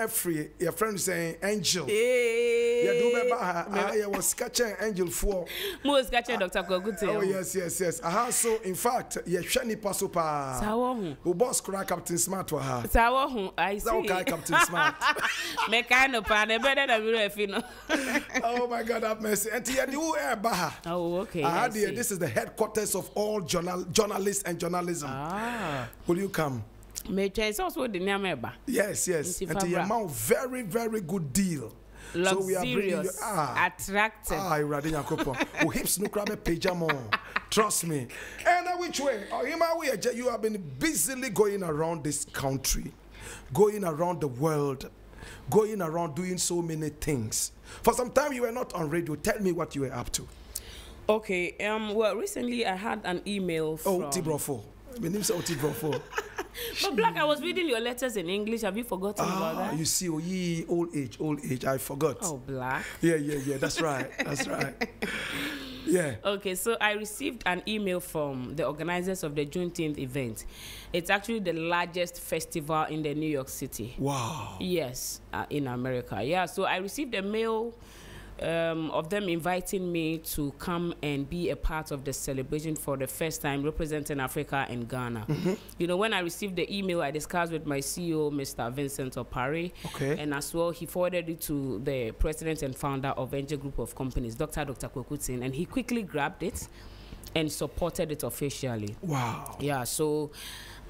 free. Your friend saying angel. Yeah, do remember I was catching angel for. Most catching Dr. Koguti. Oh yes. So in fact, yeah, shani paso pa. Sawo. Who boss crack Captain Smart to her. Sawo, I see. Okay, Captain Smart. Me kind of pan better than we fino. Oh my God, have mercy. And here you are Baha. Oh, okay. This is the headquarters of all journalists and journalism. Will you come? It's also the name. Yes. And the amount very, very good deal. Luxurious, so we are bringing you attractive. Who hips no crab pajama. Trust me. And which way? Ohemaa, you have been busily going around this country, going around the world, going around doing so many things. For some time you were not on radio. Tell me what you were up to. Okay. Well, recently I had an email from Tibrofo. My name's Tibrofo. But Black, I was reading your letters in English. Have you forgotten about that? You see, old age. I forgot. Oh, Black. Yeah. That's right. Yeah. Okay, so I received an email from the organizers of the Juneteenth event. It's actually the largest festival in the New York City. Wow. Yes, in America. Yeah, so I received a mail of them inviting me to come and be a part of the celebration for the first time, representing Africa and Ghana. You know, when I received the email, I discussed with my CEO, Mr. Vincent Opare, and as well, he forwarded it to the president and founder of Woyeje Group of Companies, Dr. Kokutin, and he quickly grabbed it and supported it officially. Wow. Yeah, so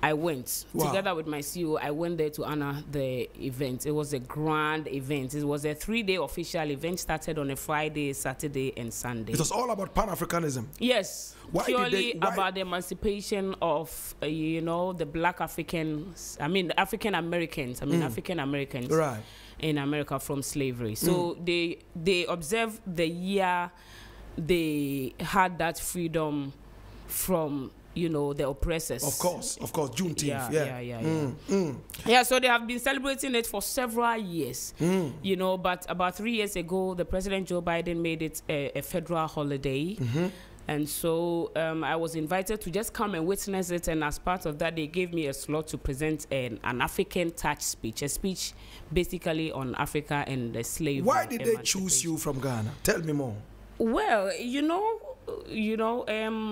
I went together with my CEO. I went there to honor the event. It was a grand event. It was a 3-day official event. Started on a Friday, Saturday, and Sunday. It was all about Pan-Africanism. Yes, purely about the emancipation of the Black Africans. I mean, African Americans. African Americans. Right. In America from slavery. So they observed the year they had that freedom from the oppressors. Of course, Juneteenth. Yeah, so they have been celebrating it for several years. But about 3 years ago, the President Joe Biden made it a federal holiday. And so I was invited to just come and witness it, and as part of that, they gave me a slot to present an African touch speech, a speech basically on Africa and the slavery. Why did they choose you from Ghana? Tell me more. Well,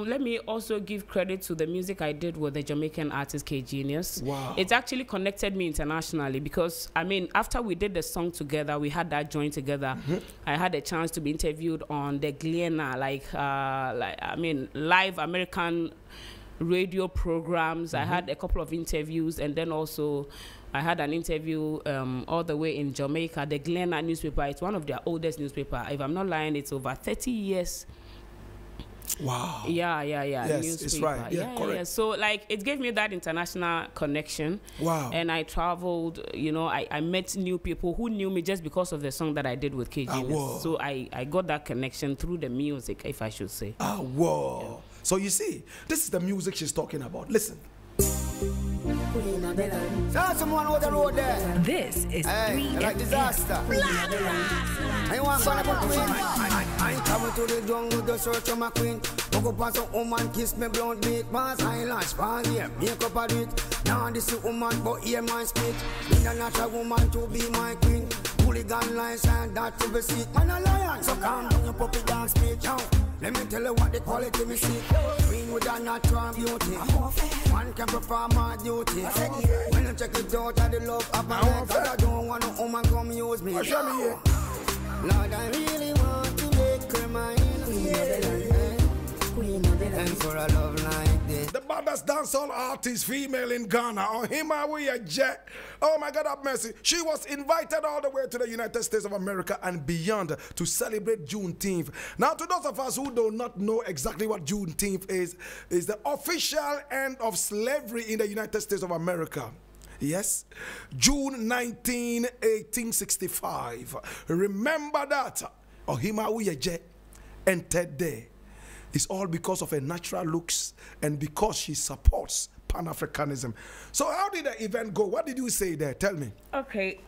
let me also give credit to the music I did with the Jamaican artist K Genius. Wow. It actually connected me internationally because, after we did the song together, we had that joint together. I had a chance to be interviewed on the Gleaner, live American radio programs. I had a couple of interviews, and then also I had an interview all the way in Jamaica. The Gleaner newspaper, it's one of their oldest newspaper. If I'm not lying, it's over 30 years. Wow. Yeah. Yes, it's right. Yeah, correct. Yeah. So, it gave me that international connection. Wow. And I traveled, I met new people who knew me just because of the song that I did with KG. So I got that connection through the music, if I should say. Whoa. Yeah. So you see, this is the music she's talking about. Listen. Someone on the road there. This is 3 like disaster. I want son of a queen. I come to the jungle to search for my queen. Walk up on some woman, kiss me blonde meat, pass eyelash, pass here, make up a do it. Now this is woman, but hear my speech. In a natural woman to be my queen. Hooligan license, that to be sick. Man a lion, so calm down your puppy dog speech. Now, let me tell you what the quality me see. Queen with a natural beauty. One can perform my duty. When you check it out, I the love of my life. I don't want no woman come use me. Lord, I really want to make her mine. And for a love like this. The baddest dancehall artist, female in Ghana, Ohemaa Woyeje. Oh my God, have mercy. She was invited all the way to the United States of America and beyond to celebrate Juneteenth. Now, to those of us who do not know exactly what Juneteenth is the official end of slavery in the United States of America. Yes, June 19, 1865. Remember that Ohemaa Woyeje entered there. It's all because of her natural looks and because she supports Pan-Africanism. So how did the event go? What did you say there? Tell me. Okay.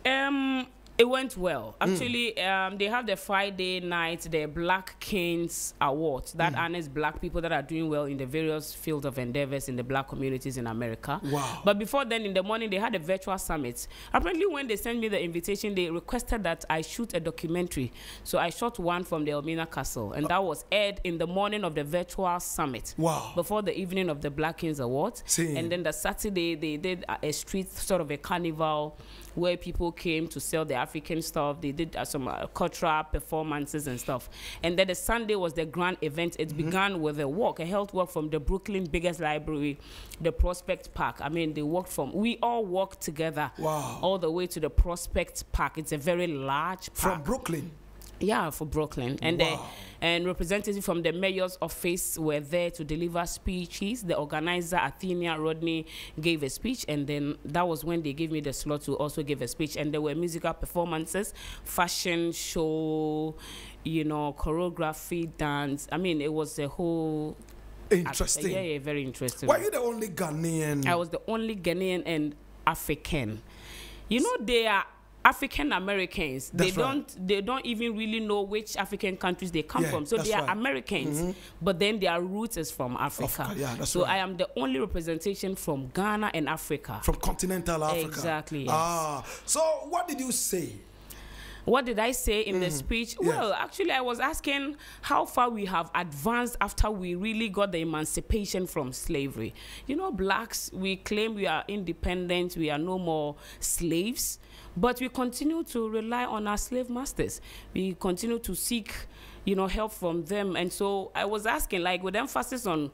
It went well. Actually, they have the Friday night, the Black Kings Awards that honors black people that are doing well in the various fields of endeavors in the black communities in America. Wow. But before then, in the morning, they had a virtual summit. Apparently, when they sent me the invitation, they requested that I shoot a documentary. So I shot one from the Elmina Castle, and that was aired in the morning of the virtual summit. Wow. Before the evening of the Black Kings Awards. See. And then the Saturday, they did a street, sort of a carnival, where people came to sell their African stuff. They did some cultural performances and stuff. And then the Sunday was the grand event. It began with a walk, a health walk from the Brooklyn biggest library, the Prospect Park. I mean, we all walked together all the way to the Prospect Park. It's a very large park. From Brooklyn? Yeah, for Brooklyn. And and representatives from the mayor's office were there to deliver speeches. The organizer, Athenia Rodney, gave a speech, and then that was when they gave me the slot to also give a speech. And there were musical performances, fashion show, you know, choreography, dance. I mean, it was a whole... Interesting. Yeah, very interesting. Were you the only Ghanaian? I was the only Ghanaian and African. You know, they are African Americans. They don't even really know which African countries they come from. So they are Americans, but then their roots is from Africa. So I am the only representation from Ghana and Africa. From continental Africa. Exactly. Yes. Ah. So what did you say? What did I say in the speech? Yes. Well, actually, I was asking how far we have advanced after we really got the emancipation from slavery. You know, blacks, we claim we are independent, we are no more slaves, but we continue to rely on our slave masters. We continue to seek, you know, help from them. And so I was asking, like, with emphasis on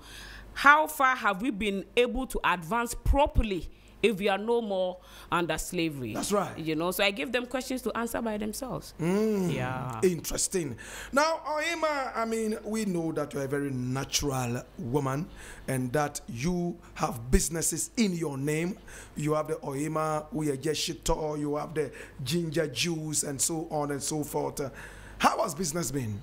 how far have we been able to advance properly if we are no more under slavery. That's right. You know, so I give them questions to answer by themselves. Yeah. Interesting. Now, Ohemaa, I mean, we know that you're a very natural woman and that you have businesses in your name. You have the Ohemaa Woyeje Shito, you have the ginger juice and so on and so forth. How has business been?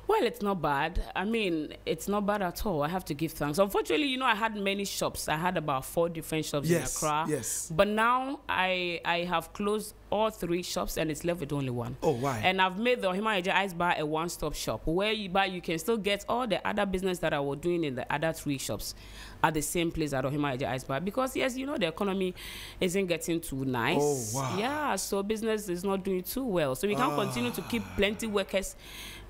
Well, it's not bad. I mean, it's not bad at all. I have to give thanks. Unfortunately, you know, I had many shops. I had about 4 different shops in Accra. Yes. But now I have closed all 3 shops and it's left with only 1. Oh, why? And I've made the Ohemaa Ice Bar a one-stop shop where you can still get all the other business that I was doing in the other 3 shops at the same place at Ohemaa Ice Bar. Because, yes, you know, the economy isn't getting too nice. Oh, wow. Yeah, so business is not doing too well. So we can't continue to keep plenty workers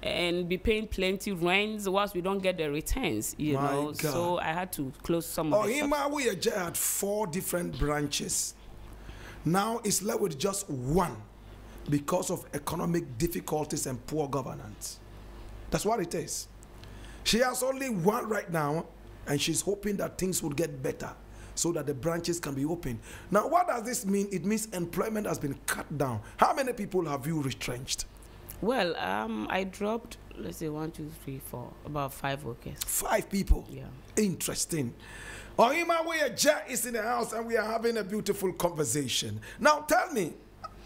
and be paying plenty rents whilst we don't get the returns, you know. God. So I had to close some of the shops. Ohemaa Woyeje had 4 different branches. Now it's left with just 1 because of economic difficulties and poor governance. That's what it is. She has only 1 right now, and she's hoping that things will get better so that the branches can be open. Now, what does this mean? It means employment has been cut down. How many people have you retrenched? Well, I dropped, let's say 1, 2, 3, 4, about 5 workers. 5 people? Yeah. Interesting. Ohemaa Woyeje is in the house and we are having a beautiful conversation. Now tell me,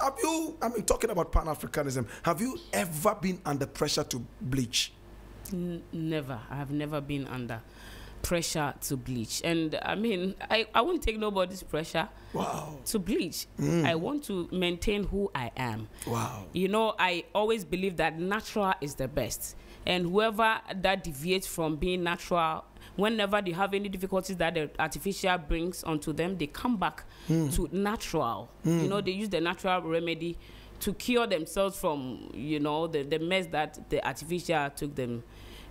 have you, I mean, talking about Pan-Africanism, have you ever been under pressure to bleach? Never. I have never been under pressure to bleach. And I mean, I won't take nobody's pressure to bleach. I want to maintain who I am. Wow. You know, I always believe that natural is the best. And whoever that deviates from being natural, whenever they have any difficulties that the artificial brings onto them, they come back to natural. You know, they use the natural remedy to cure themselves from, you know, the mess that the artificial took them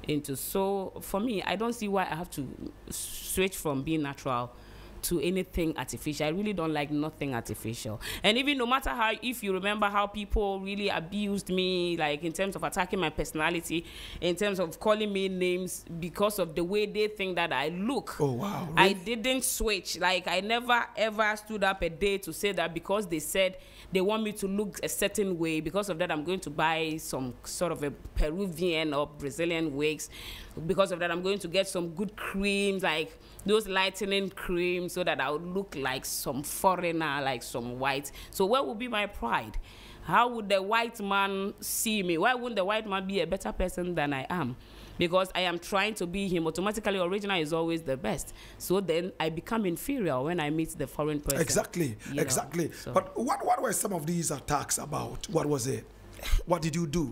into. So for me, I don't see why I have to switch from being natural to anything artificial. I really don't like nothing artificial. And even no matter how, if you remember how people really abused me, like in terms of attacking my personality, in terms of calling me names because of the way they think that I look. Oh, wow. Really? I didn't switch. Like, I never ever stood up a day to say that because they said they want me to look a certain way. Because of that, I'm going to buy some sort of a Peruvian or Brazilian wigs. Because of that, I'm going to get some good creams, like those lightening creams, so that I would look like some foreigner, like some white. So where would be my pride? How would the white man see me? Why wouldn't the white man be a better person than I am? because I am trying to be him. Automatically, original is always the best. So then I become inferior when I meet the foreign person. Exactly, exactly. So. But what were some of these attacks about? What was it? What did you do?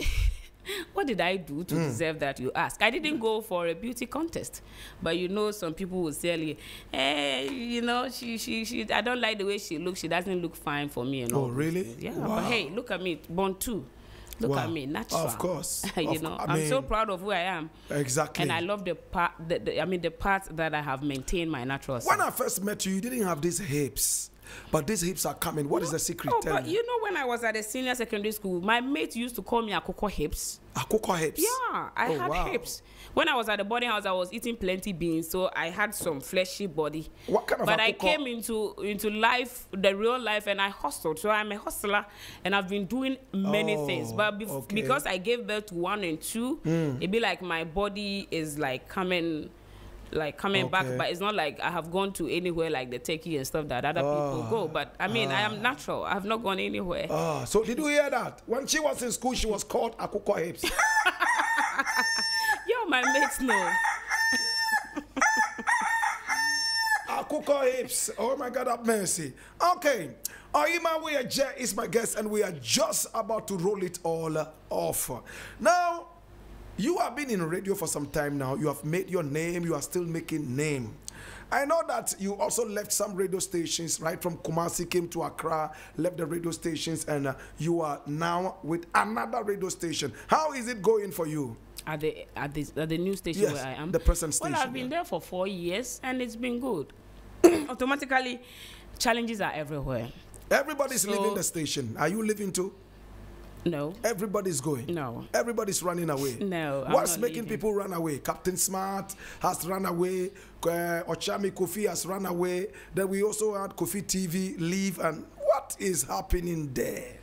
What did I do to deserve that, you ask? I didn't go for a beauty contest. But you know, some people will say, hey, you know, she I don't like the way she looks. She doesn't look fine for me. And all really? Yeah, wow. But hey, look at me, born too. Look at me, natural. Of course. You know, I'm so proud of who I am. Exactly. And I love the part, the part that I have maintained my natural self. When I first met you, you didn't have these hips. But these hips are coming. What is the secret? Oh, but you know, when I was at the senior secondary school, my mate used to call me Akoko hips. Akoko hips? Yeah, I had hips. When I was at the boarding house, I was eating plenty beans, so I had some fleshy body. What kind of But Akoko? I came into life, the real life, and I hustled. So I'm a hustler, and I've been doing many things. But because I gave birth to 1 and 2, it be like my body is like coming back, but it's not like I have gone to anywhere like the Turkey and stuff that other people go. But I mean, I am natural. I have not gone anywhere. So did you hear that? When she was in school, she was called Akoko hips. Yo, my mates know. Akoko hips. Oh my God, have mercy. Okay. Ohemaa Woyeje is my guest, and we are just about to roll it all off. Now, you have been in radio for some time now. You have made your name. You are still making name. I know that you also left some radio stations, right from Kumasi, came to Accra, left the radio stations, and you are now with another radio station. How is it going for you? At the new station, yes, where I am? The present station. Well, I've been there for 4 years, and it's been good. Automatically, challenges are everywhere. Everybody's leaving the station. Are you leaving too? No. Everybody's going. No. Everybody's running away. No. What's making people run away? Captain Smart has run away. Ochami Kofi has run away. Then we also had Kofi TV leave. And what is happening there?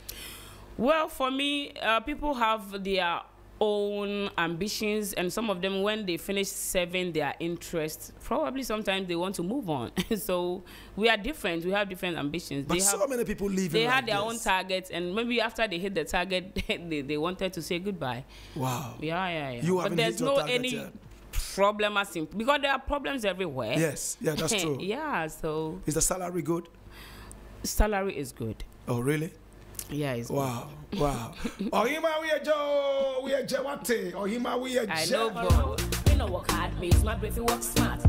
Well, for me, people have their own ambitions, and some of them, when they finish serving their interests, probably sometimes they want to move on. So we are different. We have different ambitions. But so many people leaving. They had their own targets, and maybe after they hit the target, they wanted to say goodbye. Wow. Yeah. You but there's no any problem as in, because there are problems everywhere. Yes, yeah, that's true. Yeah, so is the salary good? Salary is good. Oh, really? Yeah, it's wow. Wow. Ohemaa Woyeje wate. Ohemaa Woyeje. I know, bro. We know work hard, means my breath, you work smart.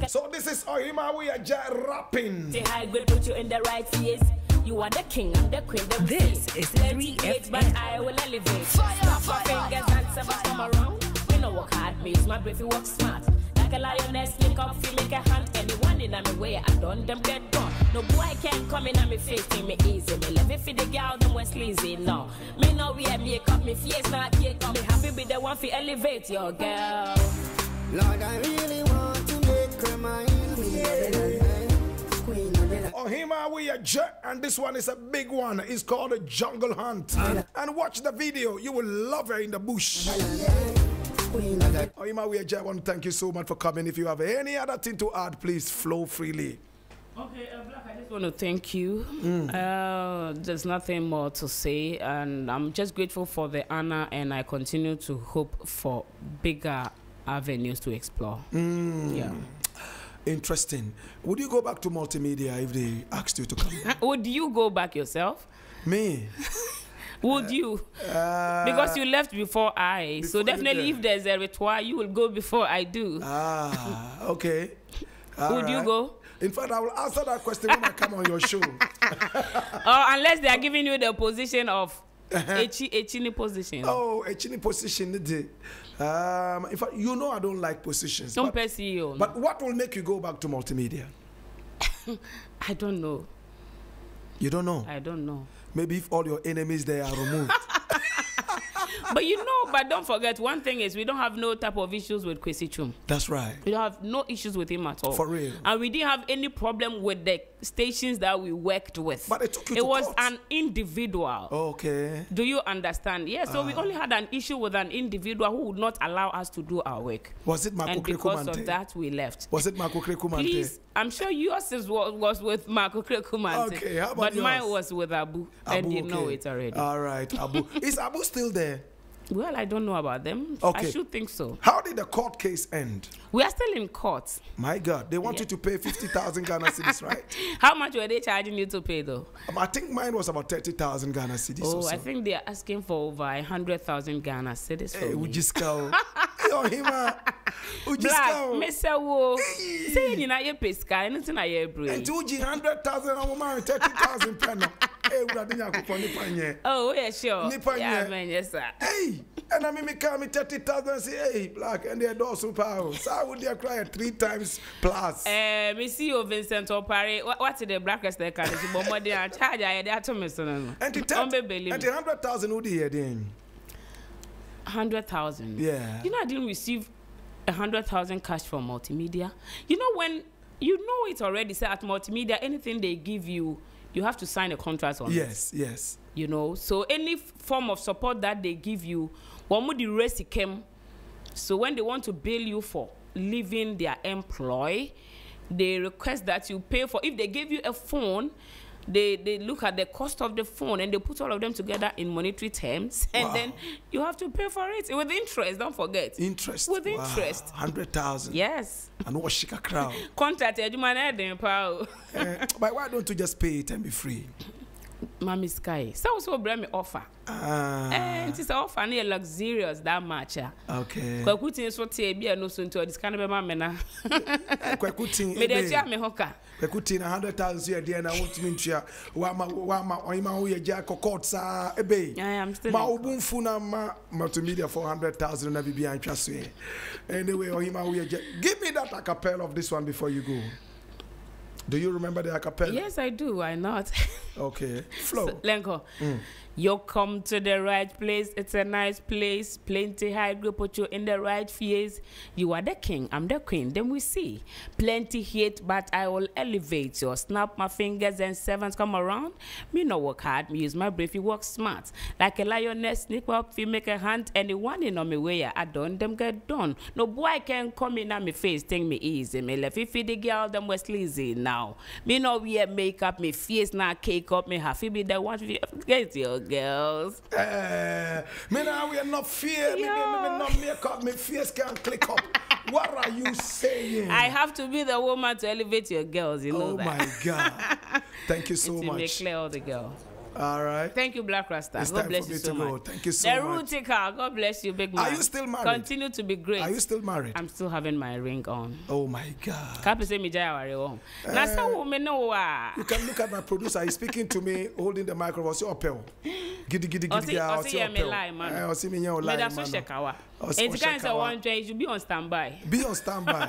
So this is Ohemaa Woyeje rapping. Say high grade, put you in the right place. You are the king and the queen. This is 38, but I will elevate. Snap my fingers and seven come around. We know work hard, means my breath, you work smart. Like a lioness, make up, feel make a hand. Anyone in my way, I done them get gone. No boy can't come in and me face me easy. Me love it for the girl, them was sleazy. No, me know we have make up, me face not cake up. Me happy be the one for elevate your girl. Lord, I really want to make her mine. Ohemaa Woyeje, and this one is a big one. It's called a Jungle Hunt. And watch the video. You will love her in the bush. Ohemaa Woyeje, I want to thank you so much for coming. If you have any other thing to add, please flow freely. Okay, Black, I just want to thank you. There's nothing more to say, and I'm just grateful for the honor, and I continue to hope for bigger avenues to explore. Yeah. Interesting. Would you go back to multimedia if they asked you to come? Would you go back yourself? Me? Would you? Because you left before I. So definitely if there's a repertoire, you will go before I do. Okay. Would you go? In fact, I will answer that question when I come on your show. Unless they are giving you the position of Echini position. Oh, Echini position. In fact, you know I don't like positions. Don't CEO. But what will make you go back to multimedia? I don't know. You don't know? I don't know. Maybe if all your enemies there are removed. But you know, but don't forget, one thing is we don't have no type of issues with Kwesi Chum. That's right. We don't have no issues with him at all. For real. And we didn't have any problem with the stations that we worked with. But it took you to court. Was an individual. Okay. Do you understand? Yes, so we only had an issue with an individual who would not allow us to do our work. Was it Marco And because of that, we left. Was it Marco Krekumante? Please, I'm sure yours was with Marco Krekumante. Okay, how about But yours? mine was with Abu. And you know it already. All right, Abu. Is Abu still there? Well, I don't know about them. Okay. I should think so. How did the court case end? We are still in court. My God, they want you to pay 50,000 Ghana cedis, right? How much were they charging you to pay, though? I think mine was about 30,000 Ghana cedis. Oh, or so. I think they are asking for over 100,000 Ghana cedis for Hey, me. Ujiska. Hey, Ohemaa. Black, Ujiska. Mr. Wo. Say you na ye pesca, anything I hear bring. And 100,000 and woman 30,000 penny. Hey, Uradinya Kuponi. Oh, yeah, sure. Nipa Yeah, nye. man, yes, sir. Hey, and I mean, me come 30,000 and say, hey, Black, and they're door super house. So I would they cry 3 times plus. Me see you, Vincent Opare. What's the black rest there? Can you bomb the charge? I had to miss on. And the 100,000 would hear then. 100,000. Yeah. You know, I didn't receive 100,000 cash from multimedia. You know, when you know it already, say at multimedia, anything they give you, you have to sign a contract on it. Yes. You know, so any form of support that they give you, one would the rest came. So when they want to bill you for leaving their employ, they request that you pay for. If they give you a phone, they look at the cost of the phone and they put all of them together in monetary terms, and then you have to pay for it with interest. Don't forget. Interest. With interest. 100,000. Yes. And what shika crowd. Contract you man But why don't you just pay it and be free? Mommy Sky. So bring me offer. And it's offer near luxurious that much. Okay. Kwakutin so te bia no so nto this kind of be na. Kwakutin. Me dey tia me hoka. Kwakutin 100,000 a day na want me ntua. Wa Ohemaa Woyeje court sa ebe. I am still. Ma obunfu na ma multimedia 400,000 na bibi antwa so. Anyway, Ohemaa Woyeje, give me that acapella of this one before you go. Do you remember the acapella? Yes, I do. Why not? Okay. Flow. So, Lenko. You come to the right place. It's a nice place. Plenty high group put you in the right phase. You are the king. I'm the queen. Then we see. Plenty hate, but I will elevate you. Snap my fingers and sevens come around. Me no work hard. Me use my brain. You work smart. Like a lioness, sneak up, you make a hunt. Anyone in on me way, I done them get done. No boy can come in on me face, think me easy. Me left if the girl them was lazy now. Me no wear makeup, me face now cake up, me have to be the one to get your girls. Me now we are not fear. Me not make up. Me face can't click up. What are you saying? I have to be the woman to elevate your girls. You know that. Oh my God! Thank you so to much. Make clear all the girls. All right. Thank you, Black Rasta. It's God time bless for you me so to much. go. Thank you so the much. Ruti car. God bless you, big man. Are you still married? Continue to be great. Are you still married? I'm still having my ring on. Oh my God! Can't say me jaya on. Now some women know You can look at my producer. He's speaking to me, holding the microphone. See opel. Giddy. I see me here lie, man. And the guy said one day you should be on standby. Be on standby.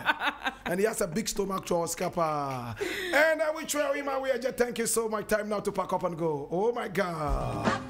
And he has a big stomach to scapa. And I will try Ohemaa Woyeje. Thank you so much. Time now to pack up and go. Oh my God.